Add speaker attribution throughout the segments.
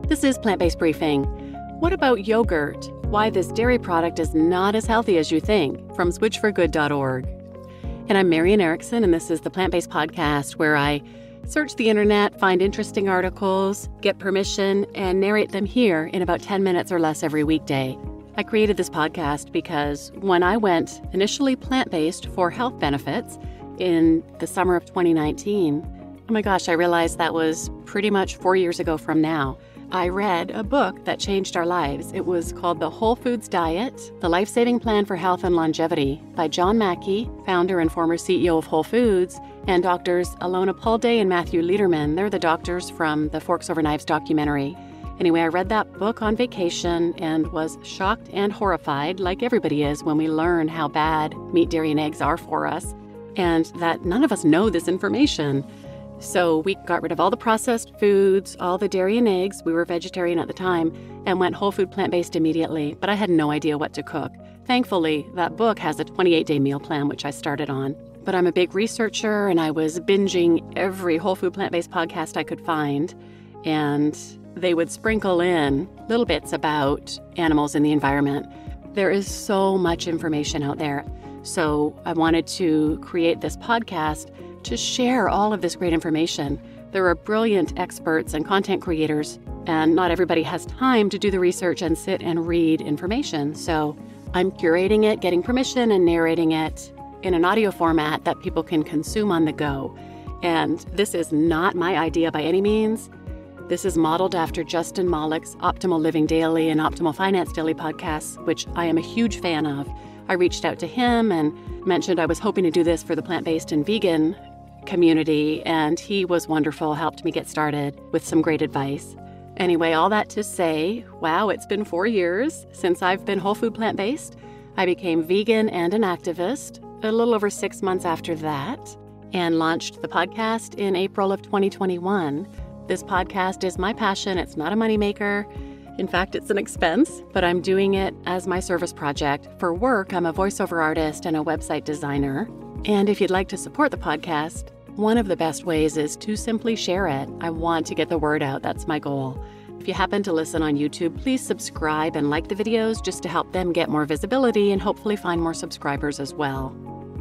Speaker 1: This is Plant-Based Briefing. What about yogurt? Why this dairy product is not as healthy as you think, from switchforgood.org. And I'm Marian Erickson, and this is the Plant-Based Podcast, where I search the internet, find interesting articles, get permission, and narrate them here in about 10 minutes or less every weekday. I created this podcast because when I went initially plant-based for health benefits in the summer of 2019, oh my gosh, I realized that was pretty much 4 years ago from now. I read a book that changed our lives. It was called The Whole Foods Diet, The Life-Saving Plan for Health and Longevity by John Mackey, founder and former CEO of Whole Foods, and doctors Alexandra Paul and Matthew Lederman. They're the doctors from the Forks Over Knives documentary. Anyway, I read that book on vacation and was shocked and horrified, like everybody is when we learn how bad meat, dairy, and eggs are for us, and that none of us know this information. So we got rid of all the processed foods, all the dairy and eggs. We were vegetarian at the time and went whole food plant-based immediately, but I had no idea what to cook. Thankfully, that book has a 28-day meal plan, which I started on. But I'm a big researcher, and I was binging every whole food plant-based podcast I could find, and they would sprinkle in little bits about animals and the environment. There is so much information out there. So I wanted to create this podcast to share all of this great information. There are brilliant experts and content creators, and not everybody has time to do the research and sit and read information. So I'm curating it, getting permission, and narrating it in an audio format that people can consume on the go. And this is not my idea by any means. This is modeled after Justin Malick's Optimal Living Daily and Optimal Finance Daily podcasts, which I am a huge fan of. I reached out to him and mentioned I was hoping to do this for the plant-based and vegan community, and he was wonderful, helped me get started with some great advice. Anyway, all that to say, wow, it's been 4 years since I've been whole food plant-based. I became vegan and an activist a little over 6 months after that and launched the podcast in April of 2021. This podcast is my passion. It's not a moneymaker. In fact, it's an expense, but I'm doing it as my service project. For work, I'm a voiceover artist and a website designer. And if you'd like to support the podcast, one of the best ways is to simply share it. I want to get the word out. That's my goal. If you happen to listen on YouTube, please subscribe and like the videos just to help them get more visibility and hopefully find more subscribers as well.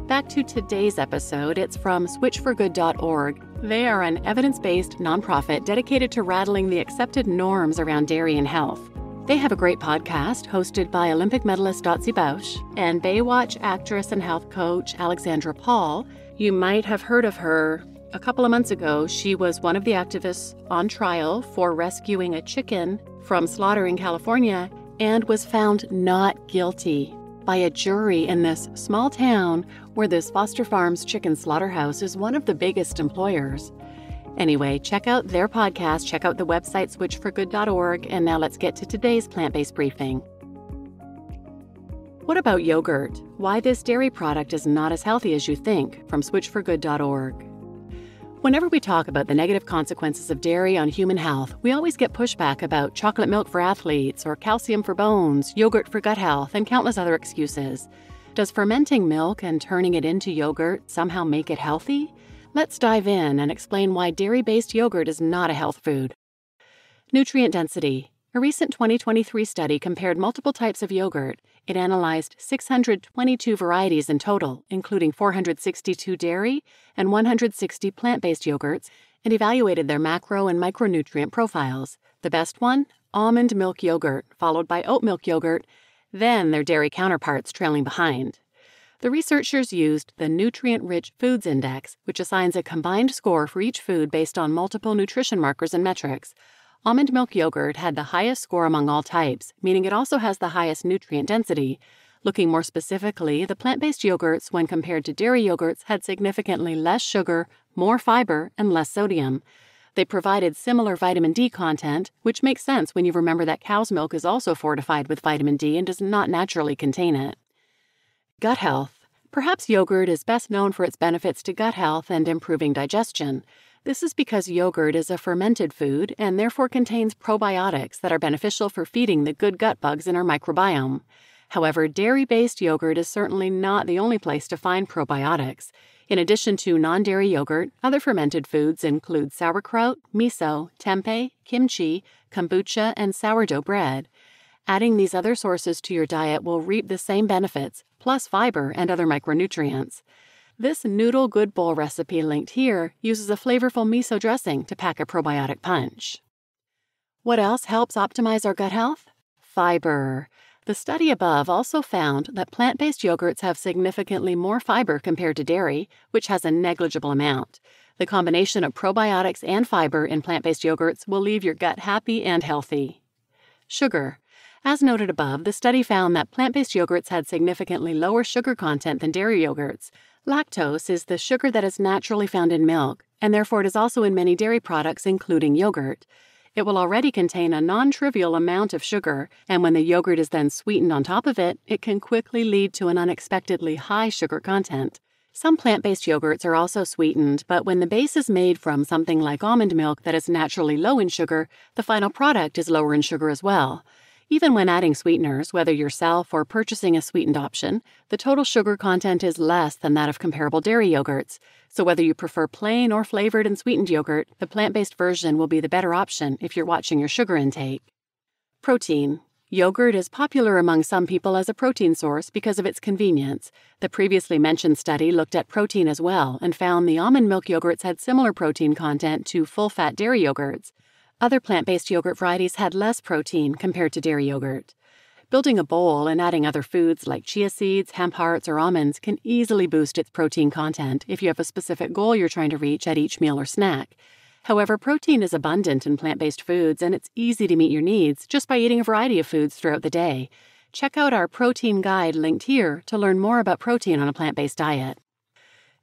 Speaker 1: Back to today's episode, it's from switchforgood.org. They are an evidence-based nonprofit dedicated to rattling the accepted norms around dairy and health. They have a great podcast hosted by Olympic medalist Dotsie Bausch and Baywatch actress and health coach Alexandra Paul. You might have heard of her. A couple of months ago, she was one of the activists on trial for rescuing a chicken from slaughter in California and was found not guilty by a jury in this small town where this Foster Farms chicken slaughterhouse is one of the biggest employers. Anyway, check out their podcast, check out the website switchforgood.org, and now let's get to today's plant-based briefing. What about yogurt? Why this dairy product is not as healthy as you think, from switchforgood.org. Whenever we talk about the negative consequences of dairy on human health, we always get pushback about chocolate milk for athletes or calcium for bones, yogurt for gut health, and countless other excuses. Does fermenting milk and turning it into yogurt somehow make it healthy? Let's dive in and explain why dairy-based yogurt is not a health food. Nutrient density. A recent 2023 study compared multiple types of yogurt. It analyzed 622 varieties in total, including 462 dairy and 160 plant-based yogurts, and evaluated their macro and micronutrient profiles. The best one? Almond milk yogurt, followed by oat milk yogurt, then their dairy counterparts trailing behind. The researchers used the Nutrient-Rich Foods Index, which assigns a combined score for each food based on multiple nutrition markers and metrics. Almond milk yogurt had the highest score among all types, meaning it also has the highest nutrient density. Looking more specifically, the plant-based yogurts, when compared to dairy yogurts, had significantly less sugar, more fiber, and less sodium. They provided similar vitamin D content, which makes sense when you remember that cow's milk is also fortified with vitamin D and does not naturally contain it. Gut health. Perhaps yogurt is best known for its benefits to gut health and improving digestion. This is because yogurt is a fermented food and therefore contains probiotics that are beneficial for feeding the good gut bugs in our microbiome. However, dairy-based yogurt is certainly not the only place to find probiotics. In addition to non-dairy yogurt, other fermented foods include sauerkraut, miso, tempeh, kimchi, kombucha, and sourdough bread. Adding these other sources to your diet will reap the same benefits, plus fiber and other micronutrients. This noodle good bowl recipe linked here uses a flavorful miso dressing to pack a probiotic punch. What else helps optimize our gut health? Fiber. The study above also found that plant-based yogurts have significantly more fiber compared to dairy, which has a negligible amount. The combination of probiotics and fiber in plant-based yogurts will leave your gut happy and healthy. Sugar. As noted above, the study found that plant-based yogurts had significantly lower sugar content than dairy yogurts. Lactose is the sugar that is naturally found in milk, and therefore it is also in many dairy products, including yogurt. It will already contain a non-trivial amount of sugar, and when the yogurt is then sweetened on top of it, it can quickly lead to an unexpectedly high sugar content. Some plant-based yogurts are also sweetened, but when the base is made from something like almond milk that is naturally low in sugar, the final product is lower in sugar as well. Even when adding sweeteners, whether yourself or purchasing a sweetened option, the total sugar content is less than that of comparable dairy yogurts. So whether you prefer plain or flavored and sweetened yogurt, the plant-based version will be the better option if you're watching your sugar intake. Protein. Yogurt is popular among some people as a protein source because of its convenience. The previously mentioned study looked at protein as well and found the almond milk yogurts had similar protein content to full-fat dairy yogurts. Other plant-based yogurt varieties had less protein compared to dairy yogurt. Building a bowl and adding other foods like chia seeds, hemp hearts, or almonds can easily boost its protein content if you have a specific goal you're trying to reach at each meal or snack. However, protein is abundant in plant-based foods, and it's easy to meet your needs just by eating a variety of foods throughout the day. Check out our protein guide linked here to learn more about protein on a plant-based diet.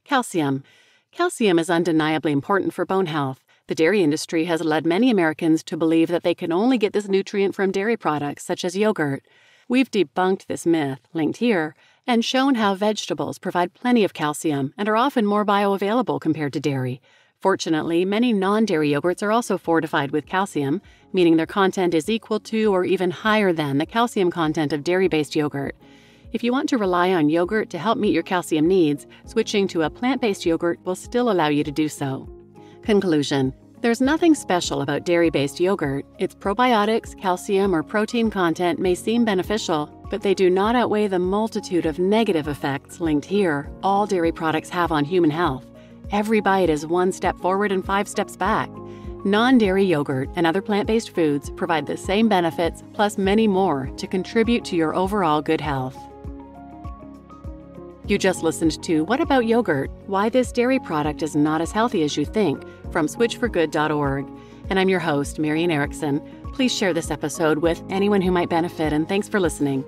Speaker 1: Calcium. Calcium is undeniably important for bone health. The dairy industry has led many Americans to believe that they can only get this nutrient from dairy products such as yogurt. We've debunked this myth, linked here, and shown how vegetables provide plenty of calcium and are often more bioavailable compared to dairy. Fortunately, many non-dairy yogurts are also fortified with calcium, meaning their content is equal to or even higher than the calcium content of dairy-based yogurt. If you want to rely on yogurt to help meet your calcium needs, switching to a plant-based yogurt will still allow you to do so. Conclusion. There's nothing special about dairy-based yogurt. Its probiotics, calcium, or protein content may seem beneficial, but they do not outweigh the multitude of negative effects linked here all dairy products have on human health. Every bite is one step forward and 5 steps back. Non-dairy yogurt and other plant-based foods provide the same benefits, plus many more, to contribute to your overall good health. You just listened to What About Yogurt? Why This Dairy Product is Not as Healthy as You Think from switchforgood.org. And I'm your host, Marian Erickson. Please share this episode with anyone who might benefit, and thanks for listening.